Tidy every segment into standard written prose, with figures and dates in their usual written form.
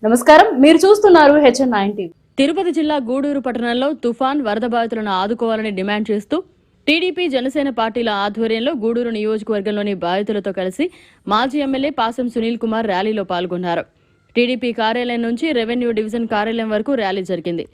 నమస్కారం, మీరు చూస్తున్నారు HN9 టీవీ. తిరుపతి జిల్లా గూడూరు పట్టణంలో తుఫాన్ వరద బాధితులను ఆదుకోవాలని డిమాండ్ చేస్తూ టీడీపీ జనసేన పార్టీల ఆధ్వర్యంలో గూడూరు నియోజకవర్గంలోని బాధితులతో కలిసి మాజీ ఎమ్మెల్యే పాసం సునీల్ కుమార్ ర్యాలీలో పాల్గొన్నారు. టీడీపీ కార్యాలయం నుంచి రెవెన్యూ డివిజన్ కార్యాలయం వరకు ర్యాలీ జరిగింది.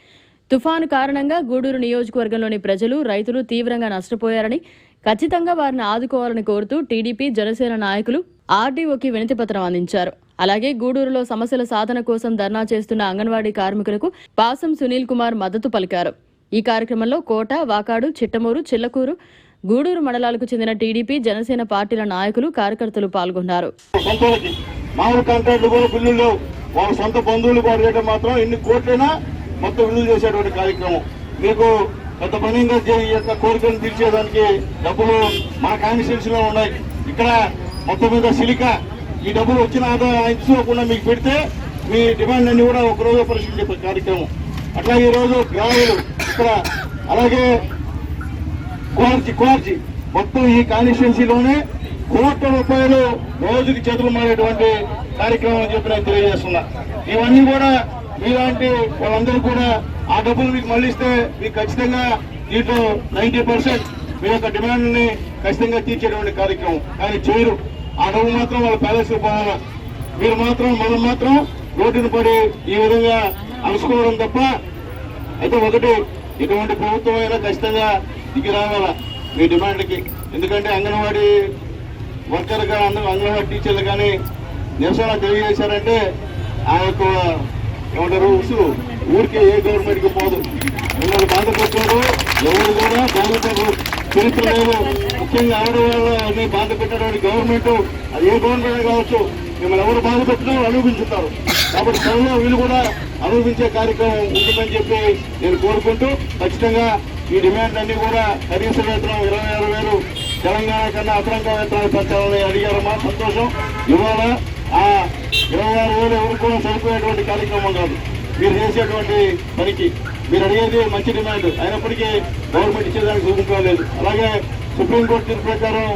తుఫాను కారణంగా గూడూరు నియోజకవర్గంలోని ప్రజలు, రైతులు తీవ్రంగా నష్టపోయారని, ఖచ్చితంగా వారిని ఆదుకోవాలని కోరుతూ టీడీపీ జనసేన నాయకులు ఆర్డీఓకి వినతిపత్రం అందించారు. అలాగే గూడూరులో సమస్యల సాధన కోసం ధర్నా చేస్తున్న అంగన్వాడీ కార్మికులకు పాసం సునీల్ కుమార్ మద్దతు పలికారు. ఈ కార్యక్రమంలో కోట, వాకాడు, చిట్టమూరు, చిల్లకూరు, గూడూరు మండలాలకు చెందిన టీడీపీ జనసేన పార్టీల నాయకులు, కార్యకర్తలు పాల్గొన్నారు. వాళ్ళ సొంత బంధువులు కూడా మాత్రం ఎన్ని కోట్లైనా మొత్తం విడుదల చేసేటువంటి కార్యక్రమం. మీకు పెద్ద పనిగా ఈ యొక్క కోరికలను తీర్చేదానికి డబ్బులు మన కాన్స్టిట్యూన్సీలో ఉన్నాయి. ఇక్కడ మొత్తం మీద సిలికా ఈ డబ్బులు వచ్చిన ఆదాయం ఇచ్చుకోకుండా మీకు పెడితే మీ డిమాండ్ అన్ని కూడా ఒకరోజు పరిశీలించే కార్యక్రమం. అట్లాగే ఈరోజు గ్రామాలు ఇక్కడ, అలాగే కోర్చి మొత్తం ఈ కాన్స్టిట్యున్సీలోనే కోట్ల రూపాయలు రోజుకి చేతులు మారేటువంటి కార్యక్రమం అని చెప్పి నేను తెలియజేస్తున్నా. ఇవన్నీ కూడా మీలాంటి వాళ్ళందరూ కూడా ఆ డబ్బులు మీకు మళ్ళిస్తే మీకు ఖచ్చితంగా దీంట్లో 90% మీ యొక్క డిమాండ్ ని ఖచ్చితంగా తీర్చేటువంటి కార్యక్రమం. కానీ చేయరు. ఆ డబ్బు మాత్రం వాళ్ళ ప్యాలెస్ పోవాలా, మీరు మాత్రం మనం మాత్రం రోడ్డును పడి ఈ విధంగా అలుసుకోవడం తప్ప. అయితే ఒకటి, ఇటువంటి ప్రభుత్వం అయినా ఖచ్చితంగా దిగి రావాలా మీ డిమాండ్కి. ఎందుకంటే అంగన్వాడీ వర్కర్ కానీ అంగన్వాడీ టీచర్లు కానీ నిరసన తెలియజేశారంటే ఆ యొక్క ఏమంటారు ఊరికి ఏ గవర్నమెంట్కి పోదు. మిమ్మల్ని బాధపెట్టారు, ఎవరు కూడా బాధపడరు, చరిత్ర లేదు. ముఖ్యంగా ఆడవాళ్ళని బాధ పెట్టడానికి గవర్నమెంట్, అది ఏ గవర్నమెంట్ కావచ్చు, మిమ్మల్ని ఎవరు బాధ పెట్టినా అనుభవించుతారు. కాబట్టి త్వరలో వీళ్ళు కూడా అనుభవించే కార్యక్రమం ఉంటుందని చెప్పి నేను కోరుకుంటూ, ఖచ్చితంగా ఈ డిమాండ్ అన్ని కూడా కనీస వేతనం 26,000 తెలంగాణ కన్నా అదనంగా వేతనాలు పెంచాలని అడిగారమ్మా. సంతోషం. ఇవాళ ఆ 26,000 ఎవరు కూడా సరిపోయేటువంటి కార్యక్రమం కాదు మీరు చేసేటువంటి పనికి. మీరు అడిగేది మంచి డిమాండ్ అయినప్పటికీ గవర్నమెంట్ ఇచ్చేదానికి చూపించలేదు. అలాగే సుప్రీంకోర్టు తీర్పు ప్రకారం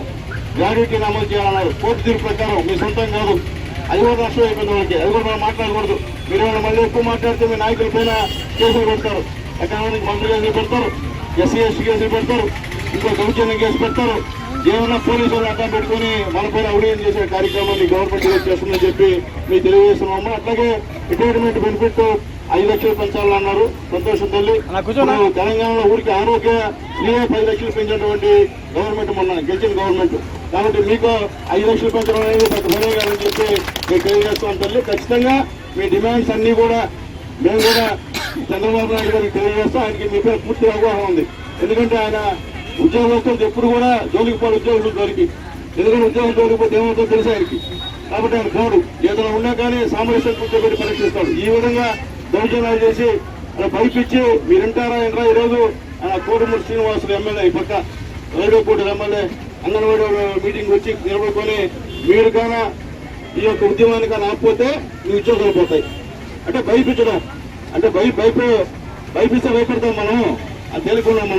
గ్రాడ్యుయేటీని అమలు చేయాలన్నారు. కోర్టు తీర్పు ప్రకారం మీ సొంతం కాదు. అది కూడా నష్టం అయిపోయింది వాళ్ళకి. అది కూడా మనం మాట్లాడకూడదు. మీరు మళ్ళీ ఎక్కువ మాట్లాడితే మీ నాయకుల పైన కేసులు పెడతారు, ఎకనామిక్ మంత్రి కేసులు పెడతారు, SC ST కేసులు పెడతారు, ఇంకో దౌర్జన్యం కేసు పెడతారు. ఏమన్నా పోలీసులు అడ్డం పెట్టుకుని మన పైన అవినీతి చేసే కార్యక్రమాన్ని గవర్నమెంట్ చేస్తుందని చెప్పి మీకు తెలియజేస్తున్నాము. అట్లాగే రిటైర్మెంట్ బెనిఫిట్ 5 లక్షలు పెంచాలన్నారు. సంతోషం తల్లి. తెలంగాణలో ఊరికి ఆరోగ్య శ్రీ 10 లక్షలు పెంచినటువంటి గవర్నమెంట్ మొన్న గెలిచిన గవర్నమెంట్. కాబట్టి మీకు 5 లక్షలు పెంచడం అనేది పెద్ద పనే కాదని చెప్పి మీకు తెలియజేస్తాం తల్లి. ఖచ్చితంగా మీ డిమాండ్స్ అన్ని కూడా మేము కూడా చంద్రబాబు నాయుడు గారికి తెలియజేస్తాం. ఆయనకి మీ పేరు పూర్తి అవగాహన ఉంది. ఎందుకంటే ఆయన ఉద్యోగస్తులకు ఎప్పుడు కూడా జోలికి పోవాలి, ఉద్యోగులు దొరికి. ఎందుకంటే ఉద్యోగం జోలిపోతే ఏమవుతుందో తెలుసు ఆయనకి. కాబట్టి ఆయన పోడు. ఏదైనా ఉన్నా కానీ సామరస్యం కూర్చోబెట్టి పరీక్షిస్తాడు. ఈ విధంగా దౌర్జన్యాలు చేసి అలా పైపించి మీరు వింటారా ఏంట్రా. ఈరోజు కోటమూరు శ్రీనివాసులు ఎమ్మెల్యే, ఈ పక్క రైడోకోట ఎమ్మెల్యే అంగన్వాడీ మీటింగ్ వచ్చి నిలబడుకొని మీరు కానీ ఈ యొక్క ఉద్యమాన్ని కానీ ఆపిపోతే మీ ఉద్యోగాలు పోతాయి అంటే భయపించడం. అంటే భయపిస్తే భయపడతాం మనం. అది తెలుసుకున్నాం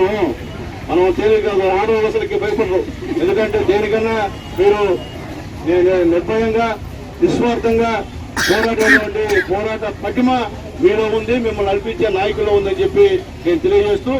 మనం తేలిక ఆడవలసలకి భయపడరు. ఎందుకంటే దేనికన్నా మీరు నిర్భయంగా నిస్వార్థంగా పోరాటేటువంటి పోరాట పటిమ మీలో ఉంది, మిమ్మల్ని నడిపించే నాయకుల్లో ఉందని చెప్పి నేను తెలియజేస్తూ